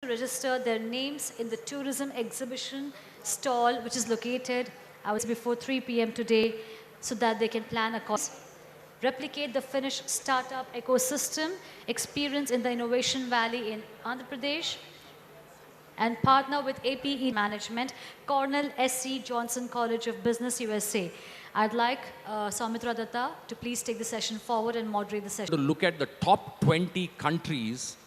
register their names in the tourism exhibition stall, which is located, I was before 3 p.m. today, so that they can plan a course, replicate the Finnish startup ecosystem experience in the Innovation Valley in Andhra Pradesh, and partner with APE Management, Cornell S.C. Johnson College of Business, USA. I'd like Soumitra Datta to please take the session forward and moderate the session. To look at the top 20 countries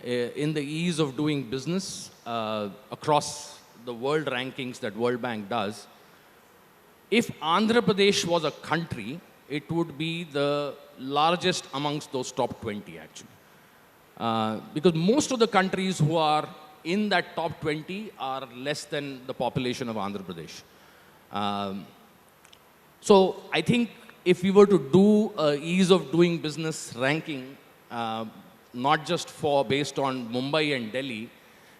in the ease of doing business across the world rankings that World Bank does. If Andhra Pradesh was a country, it would be the largest amongst those top 20 actually. Because most of the countries who are in that top 20 are less than the population of Andhra Pradesh. So I think if we were to do a ease of doing business ranking, not just based on Mumbai and Delhi,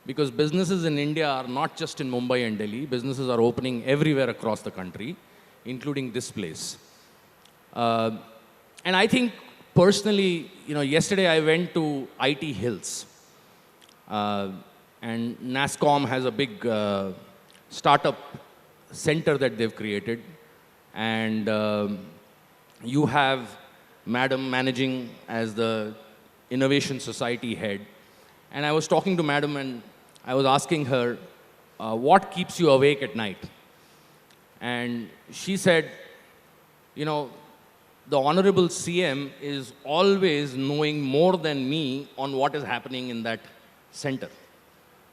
because businesses in India are not just in Mumbai and Delhi, businesses are opening everywhere across the country, including this place. And I think personally, yesterday I went to IT Hills. And NASSCOM has a big startup center that they've created. And you have Madam managing as the Innovation Society head. And I was talking to Madam and I was asking her, what keeps you awake at night? And she said, the Honorable CM is always knowing more than me on what is happening in that center,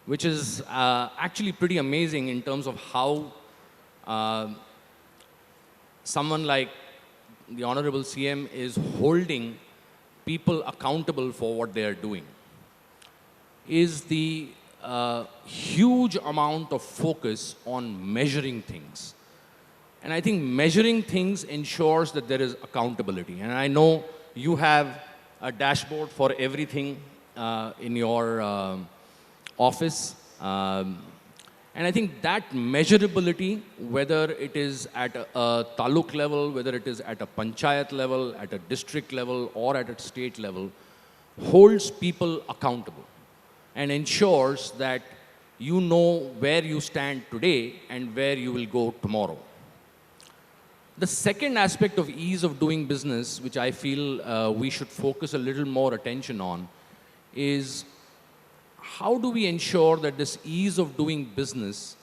which is actually pretty amazing in terms of how someone like the Honorable CM is holding people accountable for what they are doing. Is the huge amount of focus on measuring things. And I think measuring things ensures that there is accountability. And I know you have a dashboard for everything in your office. And I think that measurability, whether it is at a taluk level, whether it is at a panchayat level, at a district level, or at a state level, holds people accountable and ensures that you know where you stand today and where you will go tomorrow. The second aspect of ease of doing business, which I feel we should focus a little more attention on, is how do we ensure that this ease of doing business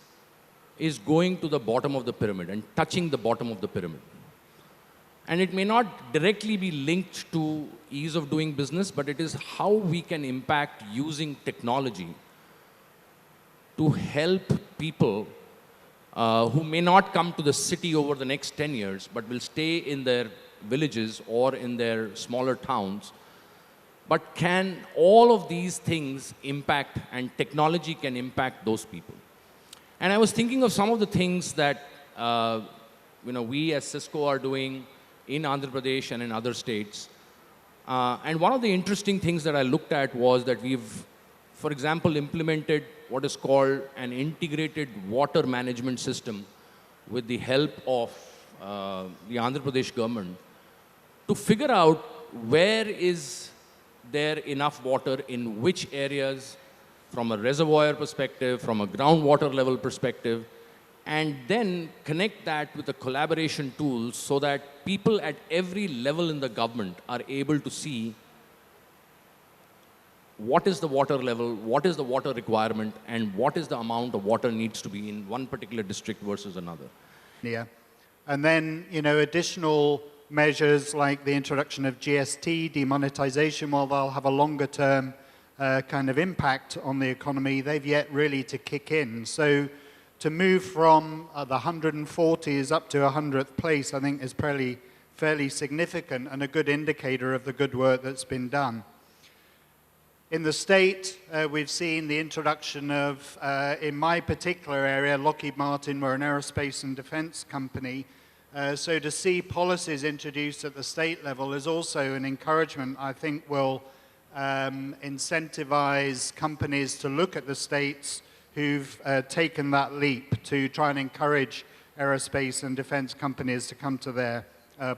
is going to the bottom of the pyramid and touching the bottom of the pyramid. And it may not directly be linked to ease of doing business, but it is how we can impact using technology to help people who may not come to the city over the next 10 years, but will stay in their villages or in their smaller towns. But can all of these things impact, and technology can impact those people? And I was thinking of some of the things that we as Cisco are doing in Andhra Pradesh and in other states. And one of the interesting things that I looked at was that we've, for example, implemented what is called an integrated water management system with the help of the Andhra Pradesh government to figure out where is there enough water in which areas from a reservoir perspective, from a groundwater level perspective, and then connect that with the collaboration tools so that people at every level in the government are able to see what is the water level, what is the water requirement, and what is the amount of water needs to be in one particular district versus another. Yeah. And then, additional measures like the introduction of GST, demonetization, while they'll have a longer term kind of impact on the economy, they've yet really to kick in. So to move from the 140s up to 100th place, I think is fairly significant and a good indicator of the good work that's been done. In the state, we've seen the introduction of, in my particular area, Lockheed Martin, we're an aerospace and defense company. So to see policies introduced at the state level is also an encouragement, I think will incentivize companies to look at the states who've taken that leap to try and encourage aerospace and defense companies to come to their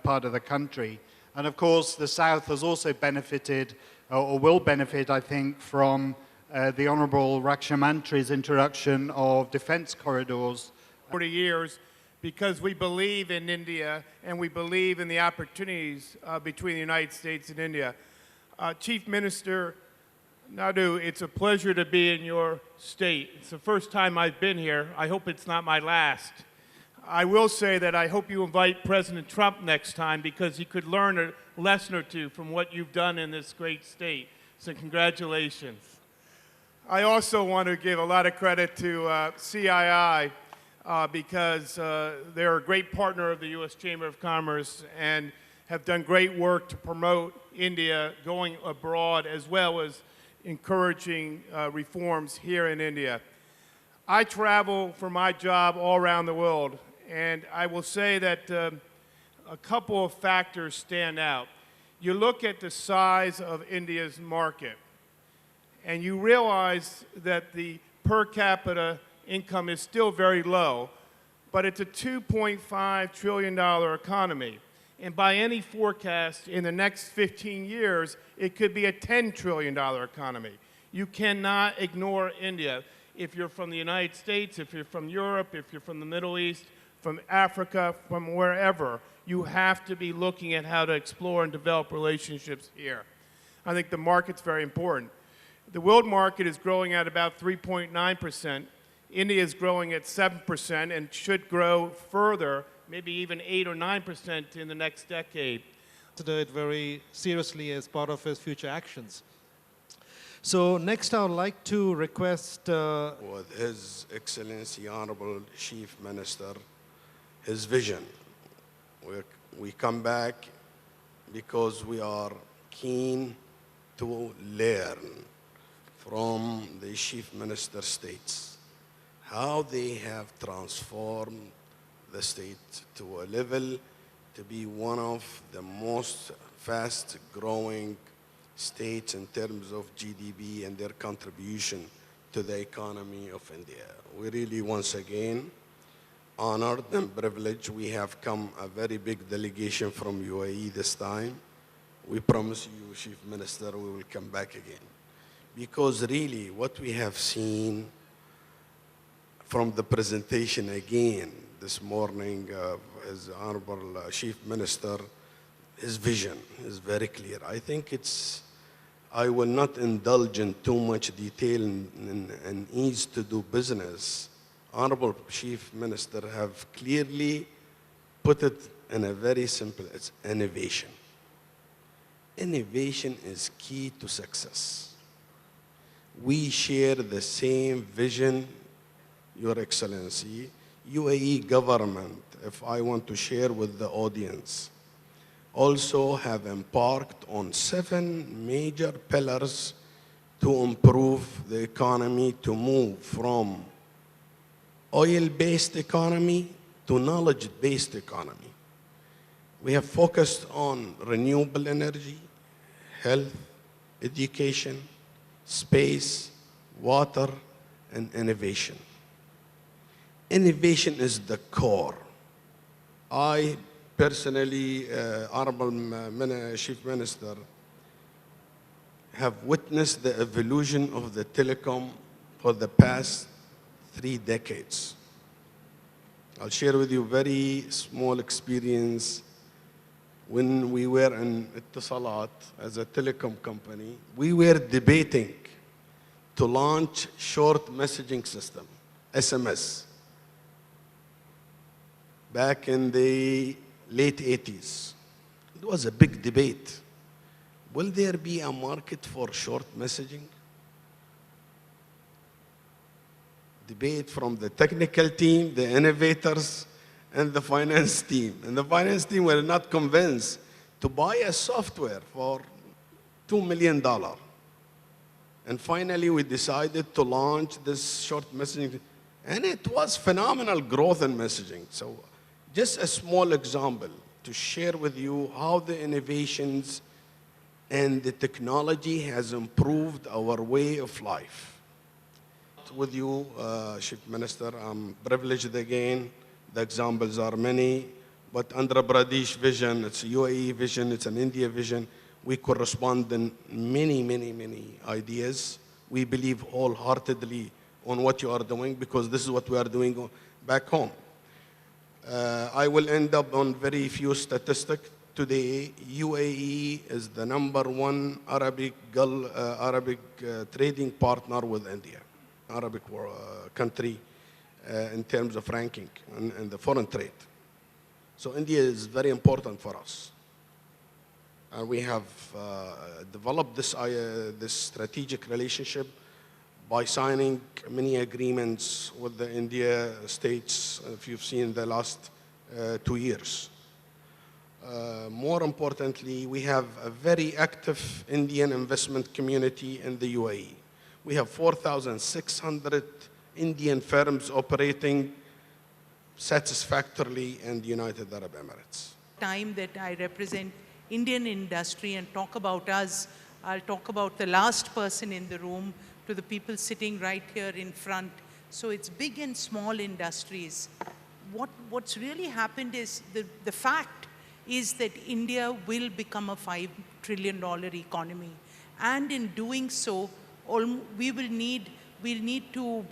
part of the country. And of course, the South has also benefited, or will benefit, I think, from the Honourable Rakshamantri's introduction of defence corridors. 40 years because we believe in India and we believe in the opportunities between the United States and India. Chief Minister Naidu, it's a pleasure to be in your state. It's the first time I've been here. I hope it's not my last. I will say that I hope you invite President Trump next time because he could learn a lesson or two from what you've done in this great state. So congratulations. I also want to give a lot of credit to CII because they're a great partner of the U.S. Chamber of Commerce and have done great work to promote India going abroad as well as encouraging reforms here in India. I travel for my job all around the world, and I will say that a couple of factors stand out. You look at the size of India's market, and you realize that the per capita income is still very low, but it's a $2.5 trillion economy. And by any forecast, in the next 15 years, it could be a $10 trillion economy. You cannot ignore India. If you're from the United States, if you're from Europe, if you're from the Middle East, from Africa, from wherever, you have to be looking at how to explore and develop relationships here. I think the market's very important. The world market is growing at about 3.9%. India is growing at 7% and should grow further, maybe even 8 or 9% in the next decade. Consider it very seriously as part of his future actions. So next I would like to request with His Excellency Honorable Chief Minister, his vision. We come back because we are keen to learn from the Chief Minister states how they have transformed the state to a level to be one of the most fast-growing states in terms of GDP and their contribution to the economy of India. We really, once again, honored and privileged. We have come a very big delegation from UAE this time. We promise you, Chief Minister, we will come back again. Because really, what we have seen from the presentation again this morning of His Honorable Chief Minister, his vision is very clear. I think I will not indulge in too much detail and ease to do business. Honorable Chief Minister have clearly put it in a very simple, it's innovation. Innovation is key to success. We share the same vision, Your Excellency. UAE government, if I want to share with the audience, also have embarked on 7 major pillars to improve the economy, to move from oil-based economy to knowledge-based economy. We have focused on renewable energy, health, education, space, water, and innovation. Innovation is the core. I personally, Honorable Chief Minister, have witnessed the evolution of the telecom for the past 3 decades. I'll share with you a very small experience. When we were in Ittisalat as a telecom company, we were debating to launch short messaging system, SMS, back in the late 80s. It was a big debate. Will there be a market for short messaging? Debate from the technical team, the innovators, and the finance team. And the finance team were not convinced to buy a software for $2 million. And finally, we decided to launch this short messaging. And it was phenomenal growth in messaging. So just a small example to share with you how the innovations and the technology has improved our way of life. With you, Chief Minister, I'm privileged again. The examples are many, but Andhra Pradesh vision, it's a UAE vision, it's an India vision. We correspond in many, many, many ideas. We believe wholeheartedly on what you are doing because this is what we are doing back home. I will end up on very few statistics. Today, UAE is the #1 Arabic trading partner with India, Arabic country in terms of ranking in the foreign trade. So India is very important for us. And we have developed this strategic relationship by signing many agreements with the India states, if you've seen the last 2 years. More importantly, we have a very active Indian investment community in the UAE. We have 4,600 Indian firms operating satisfactorily in the United Arab Emirates. Time that I represent Indian industry and talk about us, I'll talk about the last person in the room to the people sitting right here in front. So it's big and small industries. What's really happened is the fact is that India will become a $5 trillion economy. And in doing so, we'll need to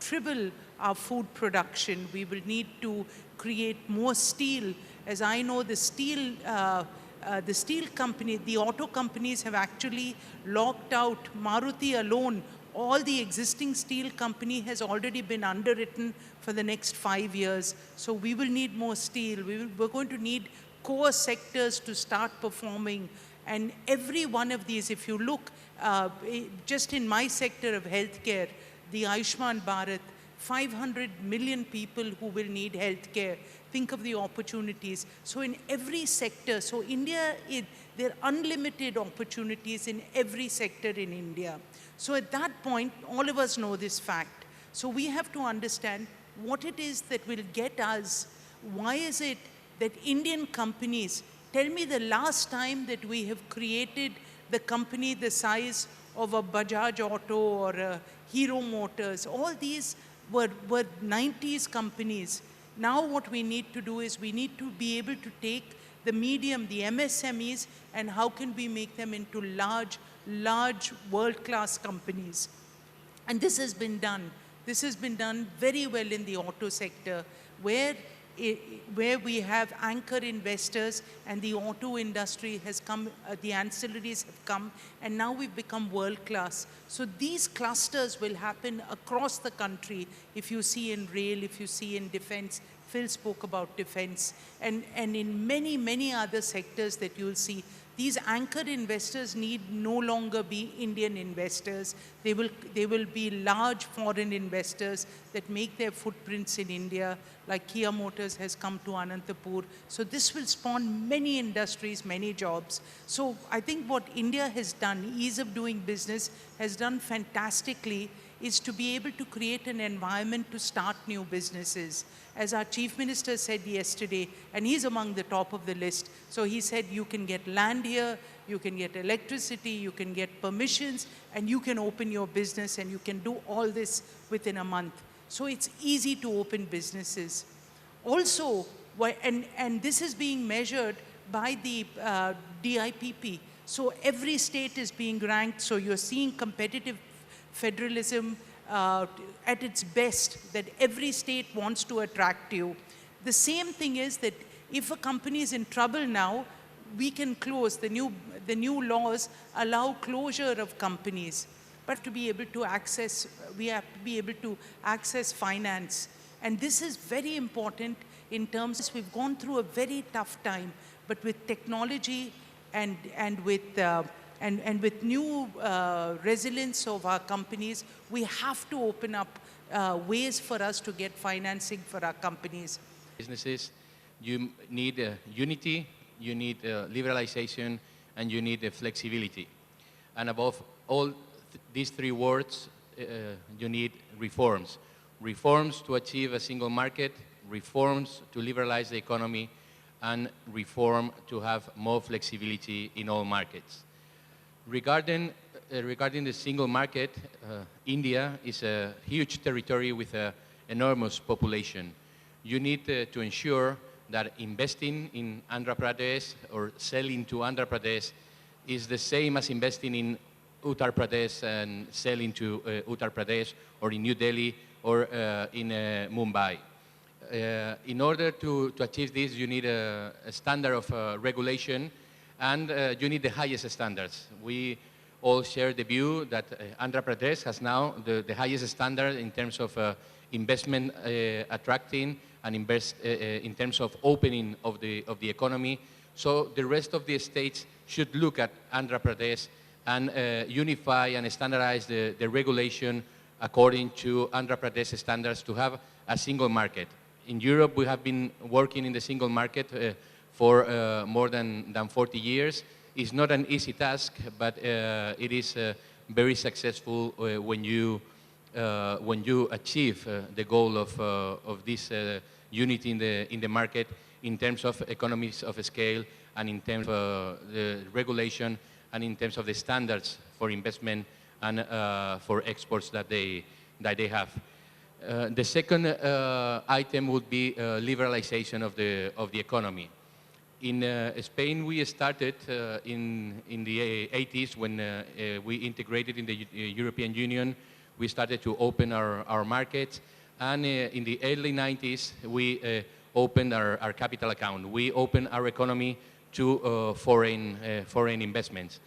triple our food production. We will need to create more steel. As I know, the steel company, the auto companies have actually locked out Maruti alone. All the existing steel company has already been underwritten for the next 5 years. So we will need more steel. We're going to need core sectors to start performing. And every one of these, if you look, just in my sector of healthcare, the Ayushman Bharat, 500 million people who will need healthcare. Think of the opportunities. So in every sector, so India, there are unlimited opportunities in every sector in India. So at that point, all of us know this fact. So we have to understand what it is that will get us. Why is it that Indian companies, tell me the last time that we have created the company the size of a Bajaj Auto or a Hero Motors, all these were 90s companies. Now what we need to do is we need to be able to take the medium, the MSMEs, and how can we make them into large world-class companies. And this has been done. This has been done very well in the auto sector, where we have anchor investors and the auto industry has come, the ancillaries have come, and now we've become world-class. So these clusters will happen across the country. If you see in rail, if you see in defense, Phil spoke about defense, and in many, many other sectors that you'll see. These anchor investors need no longer be Indian investors. They will be large foreign investors that make their footprints in India, like Kia Motors has come to Anantapur. So this will spawn many industries, many jobs. So I think what India has done, ease of doing business, has done fantastically, is to be able to create an environment to start new businesses. As our Chief Minister said yesterday, and he's among the top of the list, so he said you can get land here, you can get electricity, you can get permissions, and you can open your business, and you can do all this within a month. So it's easy to open businesses. Also, and this is being measured by the DIPP. So every state is being ranked, so you're seeing competitive federalism at its best, that every state wants to attract you. The same thing is that if a company is in trouble now, we can close. The new laws allow closure of companies, but to be able to access, we have to be able to access finance. And this is very important in terms of, we've gone through a very tough time, but with technology and with new resilience of our companies, we have to open up ways for us to get financing for our companies. Businesses, you need unity, you need liberalization, and you need flexibility. And above all these three words, you need reforms. Reforms to achieve a single market, reforms to liberalize the economy, and reform to have more flexibility in all markets. Regarding the single market, India is a huge territory with an enormous population. You need to ensure that investing in Andhra Pradesh or selling to Andhra Pradesh is the same as investing in Uttar Pradesh and sell into Uttar Pradesh or in New Delhi or in Mumbai. In order to achieve this, you need a standard of regulation, and you need the highest standards. We all share the view that Andhra Pradesh has now the highest standard in terms of investment attracting and in terms of opening of the economy. So the rest of the states should look at Andhra Pradesh and unify and standardize the regulation according to Andhra Pradesh standards to have a single market. In Europe, we have been working in the single market for more than 40 years. It's not an easy task, but it is very successful when you achieve the goal of this unity in the market in terms of economies of scale and in terms of the regulation and in terms of the standards for investment and for exports that they have. The second item would be liberalization of the economy. In Spain, we started in the 80s when we integrated in the European Union. We started to open our markets, and in the early 90s, we opened our capital account. We opened our economy to foreign investments.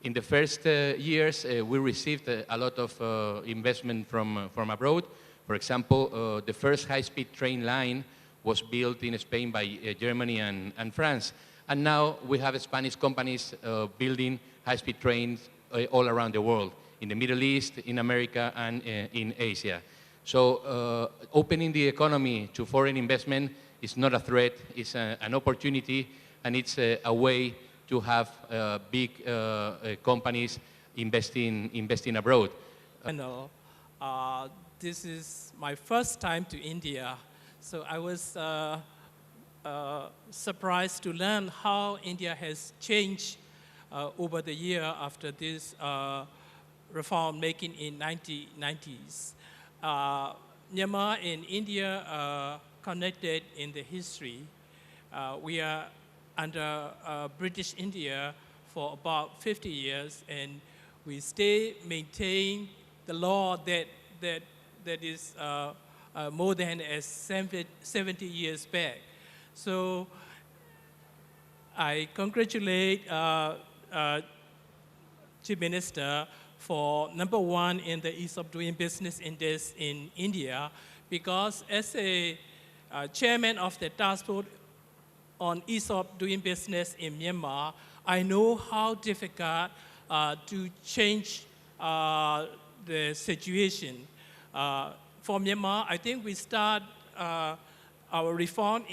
In the first years, we received a lot of investment from abroad. For example, the first high-speed train line was built in Spain by Germany and France. And now we have Spanish companies building high-speed trains all around the world, in the Middle East, in America, and in Asia. So opening the economy to foreign investment is not a threat, it's an opportunity, and it's a way to have big companies investing abroad. This is my first time to India, so I was surprised to learn how India has changed over the year after this reform making in 1990s. Myanmar and India are connected in the history. We are under British India for about 50 years, and we maintain the law that is more than 70 years back. So I congratulate Chief Minister for #1 in the ease of doing business index in India, because as a chairman of the task force on ease of doing business in Myanmar, I know how difficult to change the situation. For Myanmar, I think we start our reform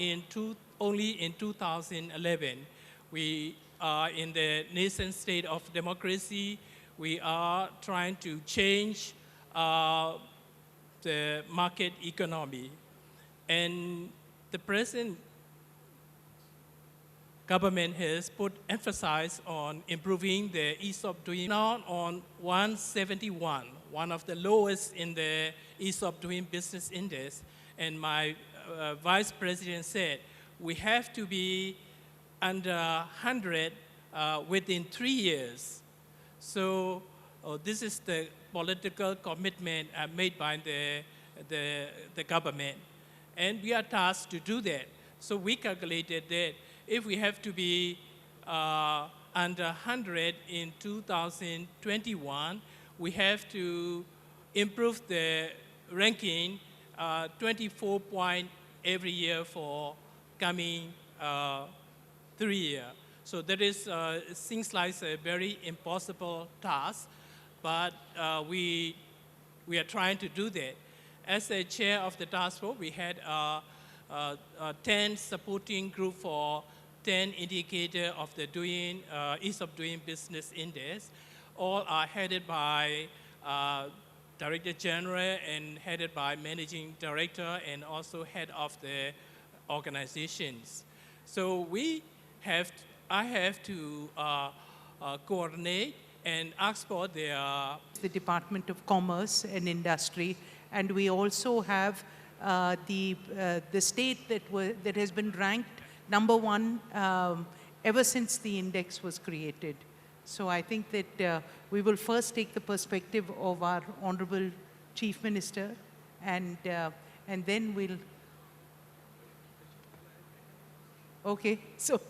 only in 2011. We are in the nascent state of democracy. We are trying to change the market economy. And the present government has put emphasis on improving the ease of doing. Now on 171, one of the lowest in the ease of doing business index. And my vice president said, we have to be under 100 within 3 years. So this is the political commitment made by the government. And we are tasked to do that. So we calculated that if we have to be under 100 in 2021, we have to improve the ranking 24 points every year for coming 3 years. So that is seems like a very impossible task, but we are trying to do that. As a chair of the task force, we had 10 supporting group for 10 indicators of the ease of doing business index. All are headed by Director General and headed by Managing Director and also head of the organizations. So I have to coordinate and ask for the Department of Commerce and Industry, and we also have the state that has been ranked #1 ever since the index was created. So I think that we will first take the perspective of our Honorable Chief Minister, and then we'll... Okay, so